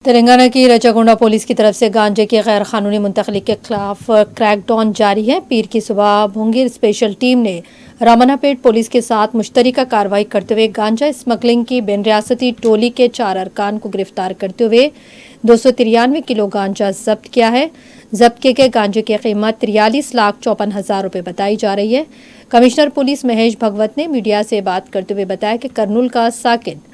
تلنگانہ کی رچاگونڈا پولیس کی طرف سے گانجے کی غیر قانونی منتقلی کے خلاف کریک ڈاؤن جاری ہے۔ پیر کی صبح بھونگیر اسپیشل ٹیم نے رامنا پیٹ پولیس کے ساتھ مشترکہ کارروائی کرتے ہوئے گانجا اسمگلنگ کی بین ریاستی ٹولی کے 4 ارکان کو گرفتار کرتے ہوئے 293 کلو گانجا ضبط کیا ہے۔ ضبط کیے گئے گانجے کی قیمت 43,54,000 روپے بتائی جا رہی ہے۔ کمشنر پولیس مہیش بھگوت نے میڈیا سے بات کرتے ہوئے بتایا کہ کرنول کا ساکن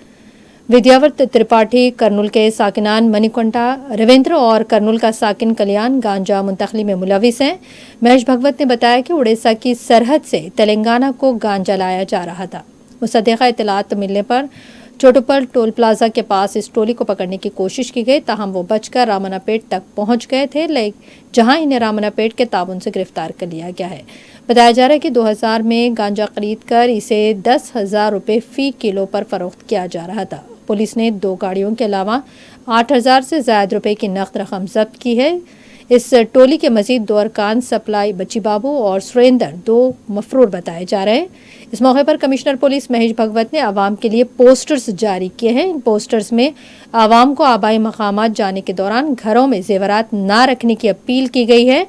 ودیاورت ترپاٹھی، کرنول کے ساکنان منیکنٹا رویندر اور کرنول کا ساکن کلیان گانجا منتقلی میں ملوث ہیں۔ مہیش بھگوت نے بتایا کہ اڑیسہ کی سرحد سے تلنگانہ کو گانجا لایا جا رہا تھا۔ مصدقہ اطلاعات ملنے پر چوٹوپل ٹول پلازا کے پاس اس ٹولی کو پکڑنے کی کوشش کی گئی، تاہم وہ بچ کر رامنا پیٹ تک پہنچ گئے تھے، جہاں انہیں رامنا پیٹ کے تعاون سے گرفتار کر لیا گیا ہے۔ بتایا جا رہا ہے کہ 2000 میں گانجا خرید کر اسے 10,000 روپے فی کلو پر فروخت کیا جا رہا تھا۔ پولیس نے 2 گاڑیوں کے علاوہ 8,000 سے زائد روپے کی نقد رقم ضبط کی ہے۔ اس ٹولی کے مزید 2 ارکان سپلائی بچی بابو اور سریندر 2 مفرور بتائے جا رہے ہیں۔ اس موقع پر کمشنر پولیس مہیش بھگوت نے عوام کے لیے پوسٹرز جاری کیے ہیں۔ ان پوسٹرز میں عوام کو آبائی مقامات جانے کے دوران گھروں میں زیورات نہ رکھنے کی اپیل کی گئی ہے۔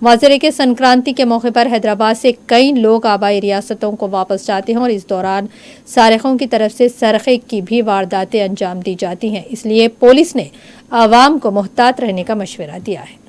واضح ہے کہ سنکرانتی کے موقع پر حیدرآباد سے کئی لوگ آبائی ریاستوں کو واپس جاتے ہیں اور اس دوران سارقوں کی طرف سے سرقے کی بھی وارداتیں انجام دی جاتی ہیں، اس لیے پولیس نے عوام کو محتاط رہنے کا مشورہ دیا ہے۔